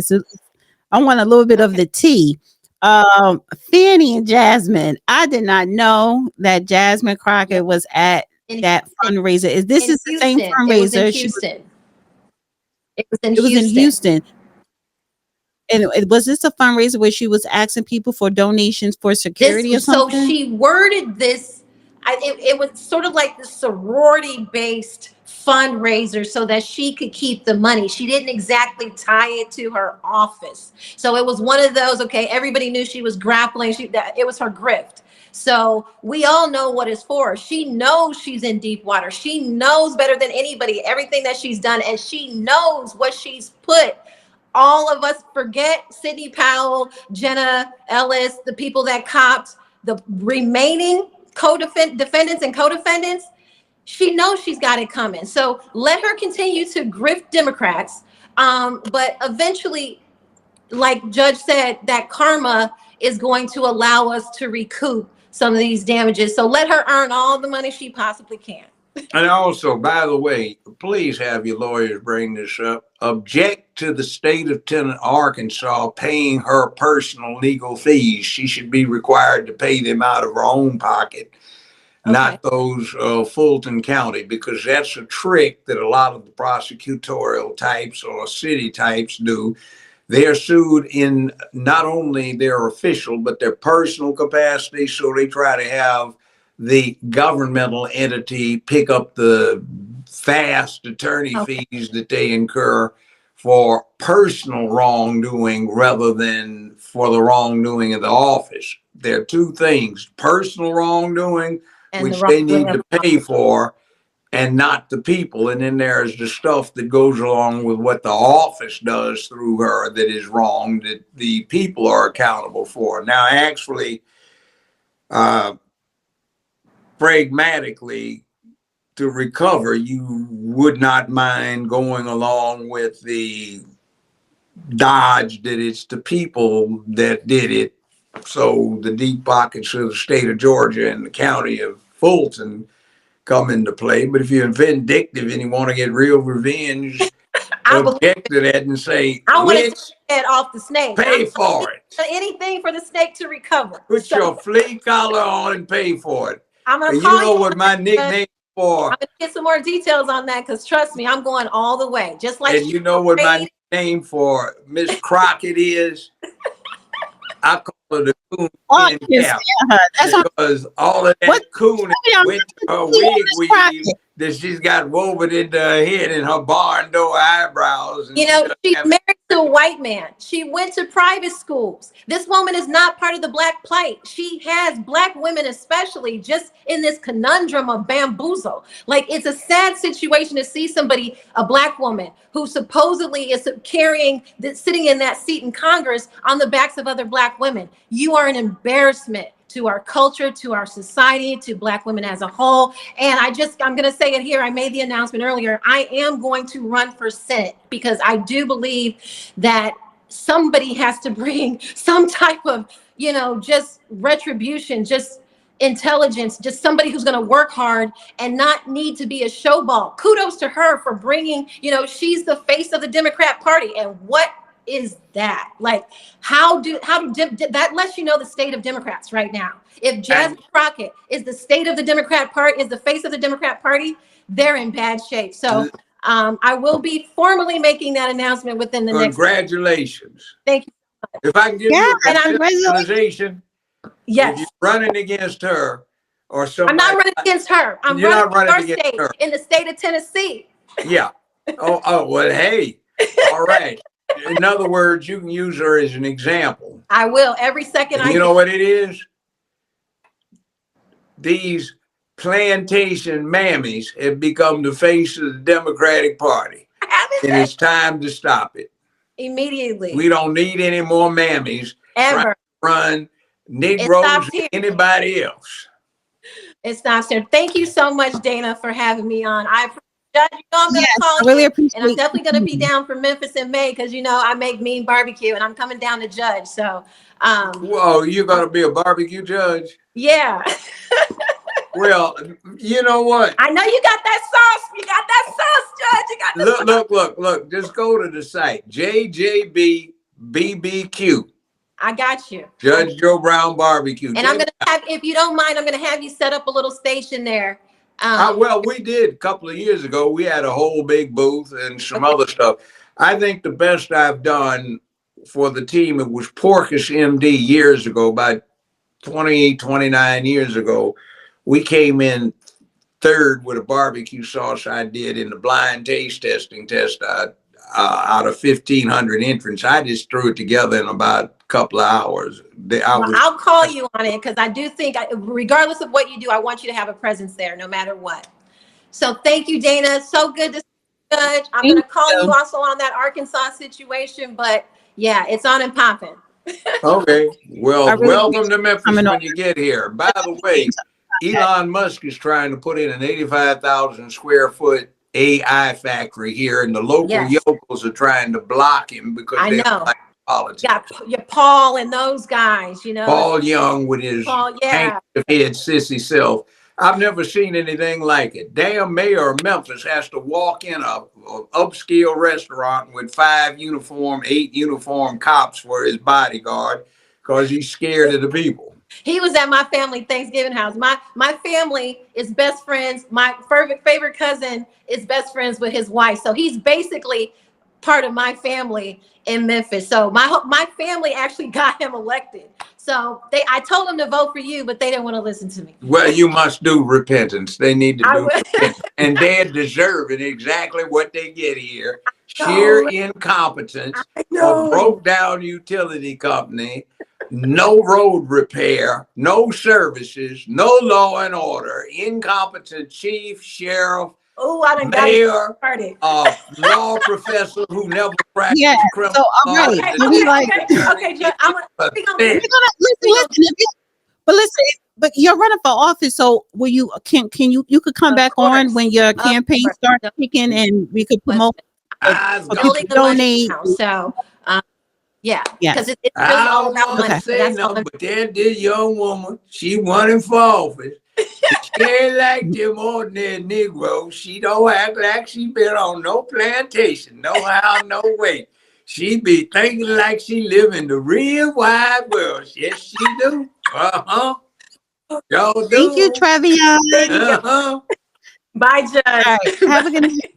So I want a little bit of Okay. the tea. Fanny and Jasmine, I did not know that Jasmine Yep. Crockett was at In that Houston. fundraiser. Is this In is the same Houston. It was in fundraiser? Houston. It was in It was in Houston. Houston. And was this a fundraiser where she was asking people for donations for This security or so something? she worded this. It was sort of like the sorority based fundraiser so that she could keep the money. She didn't exactly tie it to her office, so it was one of those. Okay, everybody knew she was grappling. That it was her grift. So we all know what it's for. She knows she's in deep water. She knows better than anybody everything that she's done, and she knows what she's put. All of us forget Sidney Powell, Jenna Ellis, the people that copped, the remaining defendants and co-defendants. She knows she's got it coming. So let her continue to grift Democrats. But eventually, like Judge said, that karma is going to allow us to recoup some of these damages. So let her earn all the money she possibly can. And also, by the way, please have your lawyers bring this up. Object to the state of Arkansas paying her personal legal fees. She should be required to pay them out of her own pocket, Okay. not those Fulton County, because that's a trick that a lot of the prosecutorial types or city types do. They're sued in not only their official, but their personal capacity. So they try to have the governmental entity pick up the fast attorney Okay. fees that they incur for personal wrongdoing rather than for the wrongdoing of the office. There are two things: personal wrongdoing, And the which they wrongdoing need of to pay for, and not the people. And then there's the stuff that goes along with what the office does through her that is wrong, that the people are accountable for. Now, actually, uh, pragmatically, to recover, you would not mind going along with the dodge that it's the people that did it. So the deep pockets of the state of Georgia and the county of Fulton come into play. But if you're vindictive and you want to get real revenge, I believe object to that and say, I want to take let's the head off the snake. pay for it. Anything for the snake to recover. Put So your flea collar on and pay for it. I'm gonna And you call know you. what my nickname for, I'm gonna get some more details on that because trust me, I'm going all the way. Just like and she you know what my paid. nickname for Miss Crockett is? I call her the coon Oh, I in can't cap, stand her. That's what, because all of what that coon I'm went to her see wig Miss weave Crockett. that she's got woven into her head and her barn door eyebrows, and You she know, doesn't she's have married to a white man. She went to private schools. This woman is not part of the black plight. She has black women, especially, just in this conundrum of bamboozle. Like, it's a sad situation to see somebody, a black woman, who supposedly is sitting in that seat in Congress on the backs of other black women. You are an embarrassment to our culture, to our society, to black women as a whole. And I'm going to say it here. I made the announcement earlier. I am going to run for Senate because I do believe that somebody has to bring some type of, just retribution, just intelligence, just somebody who's going to work hard and not need to be a showball. Kudos to her for bringing, she's the face of the Democrat Party. And what is that? Like, that lets you know the state of Democrats right now. If Jasmine Crockett is the state of the Democrat Party, is the face of the Democrat Party, they're in bad shape. So I will be formally making that announcement within the next. Congratulations. Thank you. If I can give Yeah, you a and I'm congratulations, if Yes. you're running against her or somebody, I'm not running against her. I'm You're not running running for against state her. in the state of Tennessee. Yeah. Well, hey, all right. In other words, you can use her as an example. I will every second. And you know what it is? These plantation mammies have become the face of the Democratic Party. And it's time to stop it. Immediately. We don't need any more mammies Ever. trying to run Negroes or anybody else. It stops there. Thank you so much, Dana, for having me on. I appreciate it. I'm going to call I really you, appreciate and I'm definitely going to be down for Memphis in May because I make mean barbecue, and I'm coming down to judge. So, whoa, you're going to be a barbecue judge? Yeah. Well, you know what? I know you got that sauce. You got that sauce, Judge. You got the sauce. Look. Just go to the site, JJB BBQ. I got you. Judge Joe Brown Barbecue. And I'm going to have, if you don't mind, I'm going to have you set up a little station there. Well, we did a couple of years ago. We had a whole big booth and some other stuff. I think the best I've done for the team, it was Porkish MD years ago, about 29 years ago. We came in third with a barbecue sauce I did in the blind taste testing test out of 1,500 entrants. I just threw it together in about a couple of hours. I'll call you on it because I do think, regardless of what you do, I want you to have a presence there no matter what. So thank you, Dana. So good to see you, Judge. I'm going to call you also on that Arkansas situation, but yeah, it's on and popping. Okay. Well, welcome to Memphis when you get here. By the way, Elon Musk is trying to put in an 85,000 square foot AI factory here, and the local yokels are trying to block him because they don't like politics. Yeah, Paul and those guys, you know. Paul Young with his head sissy self. I've never seen anything like it. Damn mayor of Memphis has to walk in a upscale restaurant with 8 uniformed cops for his bodyguard because he's scared of the people. He was at my family Thanksgiving house. My family is best friends. My favorite cousin is best friends with his wife. So he's basically part of my family in Memphis. So my family actually got him elected. So I told them to vote for you, but they didn't want to listen to me. Well, you must do repentance. They need to do repentance. And they're deserving exactly what they get here. Sheer incompetence, a broke down utility company, no road repair, no services, no law and order, incompetent chief, sheriff, mayor, law professor who never practiced criminal law. But you're running for office, so will you could come back on when your campaign starts kicking and we could promote donate. So because it's really all about money. Say nothing, but there's this young woman, she running for office. She ain't like them ordinary Negroes. She don't act like she been on no plantation, no how, no way. She be thinking like she live in the real wide world. Yes, she do. Y'all do. Thank you, Travion. Bye, Judge. All right. Have a good night.